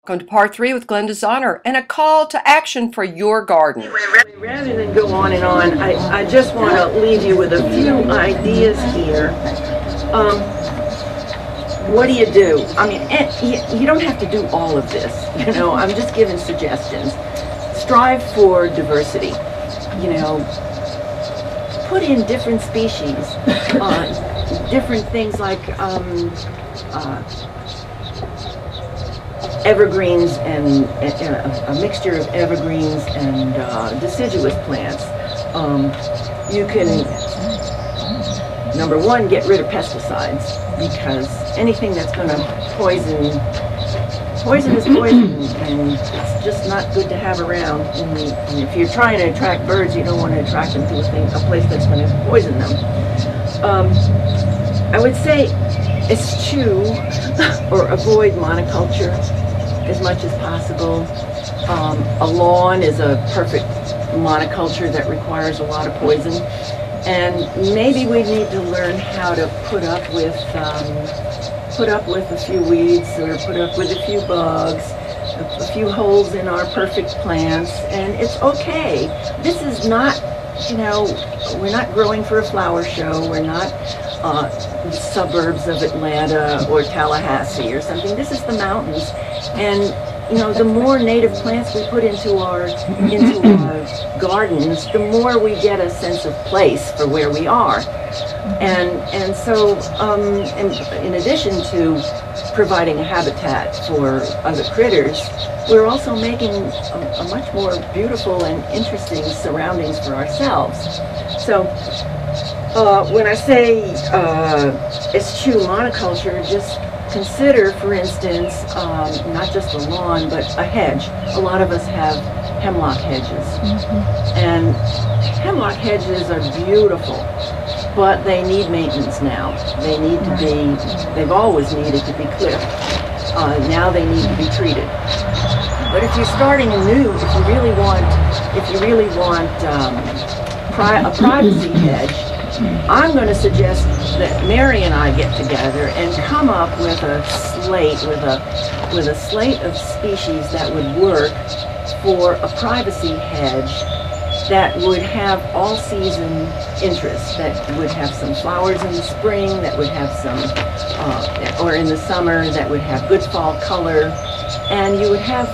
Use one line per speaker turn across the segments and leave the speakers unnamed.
Welcome to part 3 with Glenda Zahner and a call to action for your garden.
Rather than go on and on, I just want to leave you with a few ideas here. What do you do? I mean, you don't have to do all of this, you know, I'm just giving suggestions. Strive for diversity, you know, put in different species, different things like evergreens and a mixture of evergreens and deciduous plants. You can, number one, get rid of pesticides, because anything that's going to poison is poison, and it's just not good to have around. And if you're trying to attract birds, you don't want to attract them to a place that's going to poison them. I would say eschew or avoid monoculture as much as possible. A lawn is a perfect monoculture that requires a lot of poison, and maybe we need to learn how to put up with a few weeds, or put up with a few bugs, a few holes in our perfect plants, and it's okay. This is not, you know, we're not growing for a flower show. We're not the suburbs of Atlanta or Tallahassee or something. This is the mountains, and you know, the more native plants we put into our gardens, the more we get a sense of place for where we are. And so in addition to providing a habitat for other critters, we're also making a much more beautiful and interesting surroundings for ourselves. So when I say eschew monoculture, just consider, for instance, not just a lawn, but a hedge. A lot of us have hemlock hedges. And hemlock hedges are beautiful, but they need maintenance now. They need to be, they've always needed to be clipped. Now they need to be treated. But if you're starting anew, if you really want a privacy hedge, I'm going to suggest that Mary and I get together and come up with a slate, with a slate of species that would work for a privacy hedge that would have all-season interest, that would have some flowers in the spring, that would have some, or in the summer, that would have good fall color, and you would have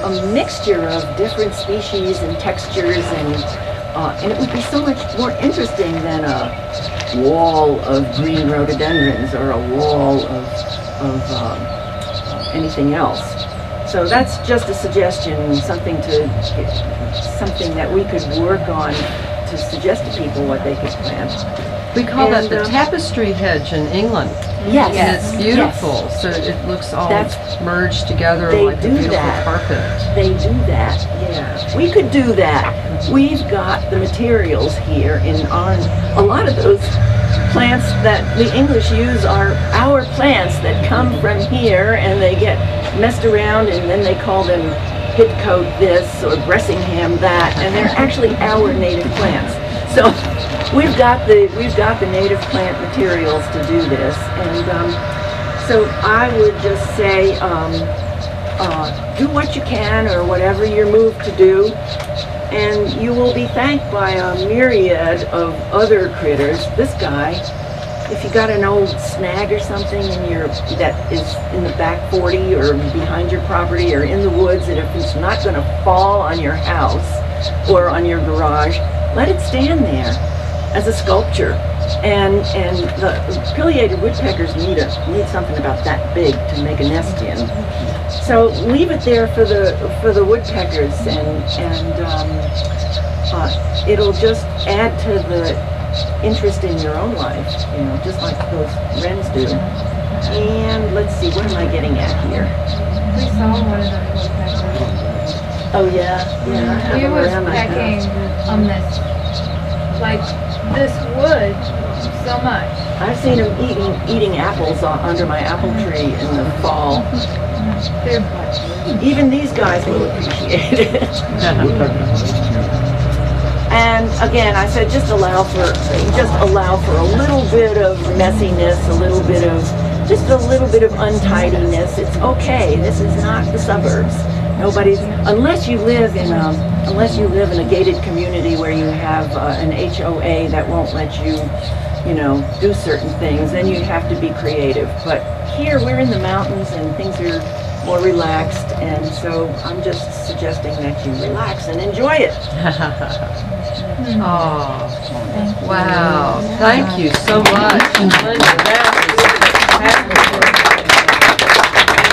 a mixture of different species and textures, and it would be so much more interesting than a wall of green rhododendrons or a wall of anything else. So that's just a suggestion, something that we could work on to suggest to people what they could plant.
We call that the tapestry hedge in England.
Yes.
And it's beautiful. Yes. So it looks all merged together like a beautiful carpet.
They do that, yeah. We could do that. We've got the materials here a lot of those plants that the English use are our plants that come from here, and they get messed around, and then they call them Hidcote this or Bressingham that, and they're actually our native plants. So we've got the native plant materials to do this, and so I would just say do what you can, or whatever you're moved to do, and you will be thanked by a myriad of other critters. This guy, if you got an old snag or something that is in the back 40 or behind your property or in the woods, and if it's not going to fall on your house or on your garage, let it stand there as a sculpture. And the pileated woodpeckers need something about that big to make a nest in. So leave it there for the woodpeckers, and it'll just add to the interest in your own life, you know, just like those wrens do. And let's see, what am I getting at here?
We saw one of those woodpeckers.
Oh yeah.
He was pecking on this, like this wood, so much.
I've seen him eating apples under my apple tree in the fall. Even these guys will appreciate it. And again, I said just allow for a little bit of messiness, a little bit of just a little bit of untidiness. It's okay. This is not the suburbs. Nobody's, unless you live in a gated community where you have an HOA that won't let you, you know, do certain things, then you have to be creative. But here we're in the mountains and things are more relaxed, and so I'm just suggesting that you relax and enjoy it.
Oh, wow. Thank you so much, Glenda. That was fantastic.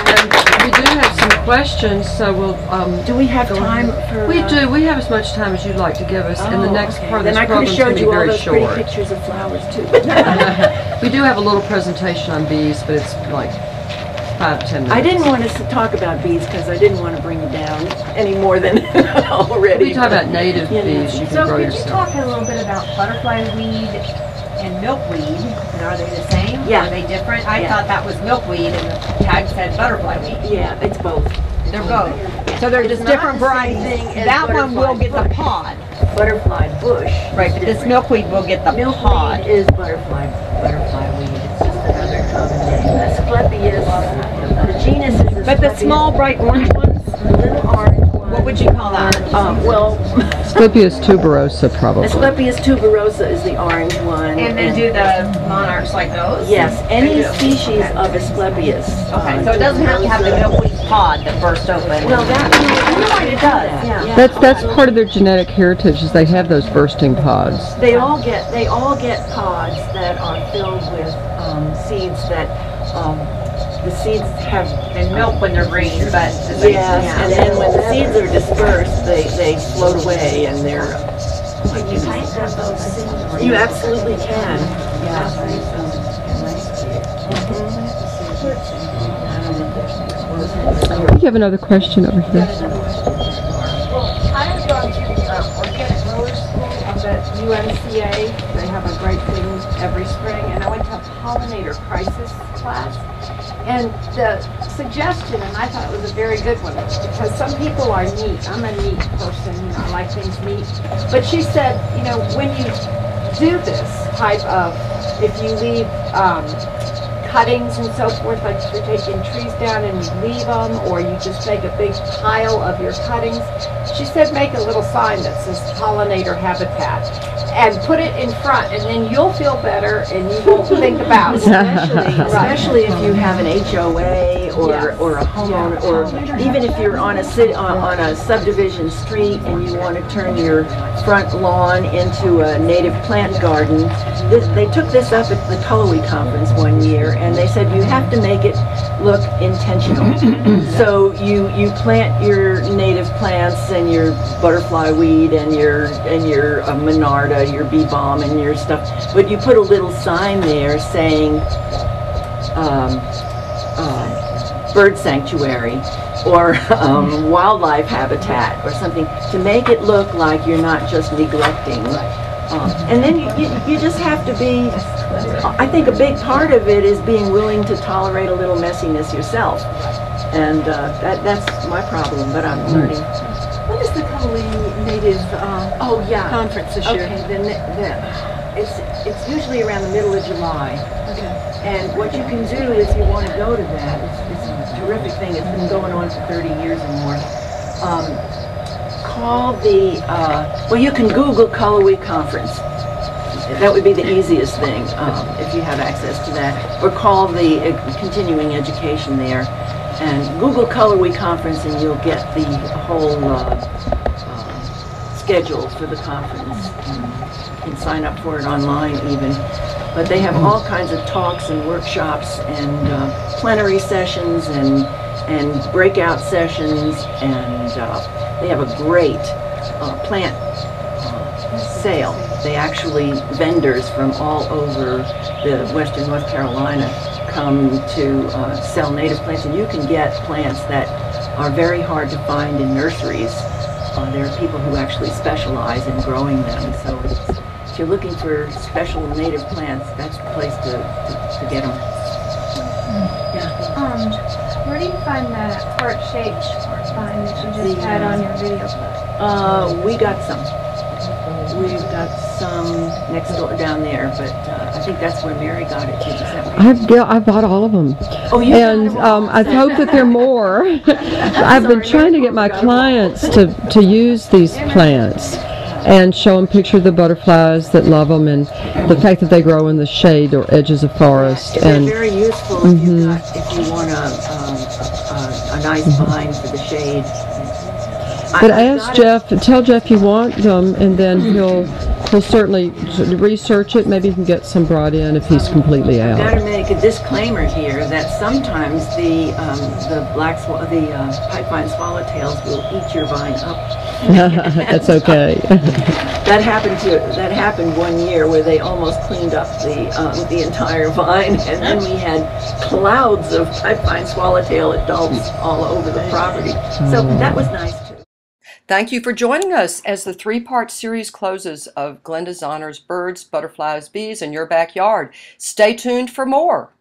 And we do have some questions, so we'll...
do we have time for...
We do. We have as much time as you'd like to give us, and the next part of this
then I could
program
have
is going
showed
to be
you all
very
those
short.
pretty pictures of flowers, too.
We do have a little presentation on bees, but it's like 5 to 10 minutes.
I didn't want us to talk about bees because I didn't want to bring you down any more than already.
We talk about native bees you can
So
grow
could you
yourself.
talk a little bit about butterfly weed and milkweed? And are they the same?
Yeah.
Are they different? I
Yeah.
thought that was milkweed and the tag said butterfly weed.
Yeah, it's both.
They're both. So they're just
not
different
the same
varieties.
thing as
That one will
butterfly
get the
bush.
pod.
Butterfly bush.
Right, but this milkweed will get the
Milkweed
pod.
is butterfly weed. It's just another common name. Asclepias. The genus is
But the
Asclepias.
small bright orange ones,
The little orange one.
what would you call that?
Well,
Asclepias tuberosa, probably.
Asclepias tuberosa is the orange one.
And then do the monarchs like those?
Yes, any
They do.
species
Okay.
of Asclepias.
Okay, so it doesn't have to have the milkweed pod that burst open.
Well, that
it does, yeah.
That's part of their genetic heritage, is they have those bursting pods.
They all get pods that are filled with seeds that the seeds have.
And milk when they're green, but.
Yes, and then when the seeds are dispersed, they float away and they're. You absolutely can.
You have another question over here.
I have gone to Organic Growers School up at UNCA. They have a great thing every spring, and I went to a pollinator crisis class. And the suggestion, and I thought it was a very good one, because some people are neat. I'm a neat person, you know, I like things neat. But she said, you know, when you do this type of, if you leave cuttings and so forth, like if you're taking trees down and you leave them, or you just make a big pile of your cuttings, she said make a little sign that says pollinator habitat and put it in front, and then you'll feel better and you won't think about it.
Especially if you have an HOA or a homeowner, or even if you're on a subdivision street and you want to turn your front lawn into a native plant garden. They took this up at the Colorway conference one year, and they said you have to make it look intentional. So you plant your native plants and your butterfly weed and your monarda, your bee balm and your stuff, but you put a little sign there saying bird sanctuary or wildlife habitat or something, to make it look like you're not just neglecting. And then you just have to be, I think a big part of it is being willing to tolerate a little messiness yourself. And that's my problem, but I'm learning.
When is the Colorway Native conference this year?
Okay, it's usually around the middle of July.
Okay.
And what you can do if you want to go to that, it's a terrific thing. It's been going on for 30 years or more. Call the, well, you can Google Colorway Conference. That would be the easiest thing if you have access to that. Or call the continuing education there and Google Colorway Conference, and you'll get the whole schedule for the conference. You can sign up for it online even. But they have all kinds of talks and workshops and plenary sessions and breakout sessions, and they have a great plant sale. They actually, vendors from all over the western North Carolina come to sell native plants, and you can get plants that are very hard to find in nurseries. There are people who actually specialize in growing them, so if you're looking for special native plants, that's the place to get them. Yeah.
Where do you find that heart-shaped vine that you just had on your video clip?
We got some. We've got some next door down there, but I think that's where Mary got it too. Is that right?
I bought all of them.
Oh, you
And I hope that there are more. I've been trying to get my clients to use these plants and show them picture of the butterflies that love them, and the fact that they grow in the shade or edges of forest.
They're
And
very useful if you want a nice vine for the shade.
but tell Jeff you want them, and then he'll certainly research it. Maybe he can get some brought in if he's completely
I've got
out.
to make a disclaimer here that sometimes the pipevine swallowtails will eat your vine up.
That's okay.
That happened one year where they almost cleaned up the entire vine, and then we had clouds of pipevine swallowtail adults all over the property. So that was nice too.
Thank you for joining us as the three-part series closes of Glenda Zahner's Birds, Butterflies, Bees in Your Backyard. Stay tuned for more.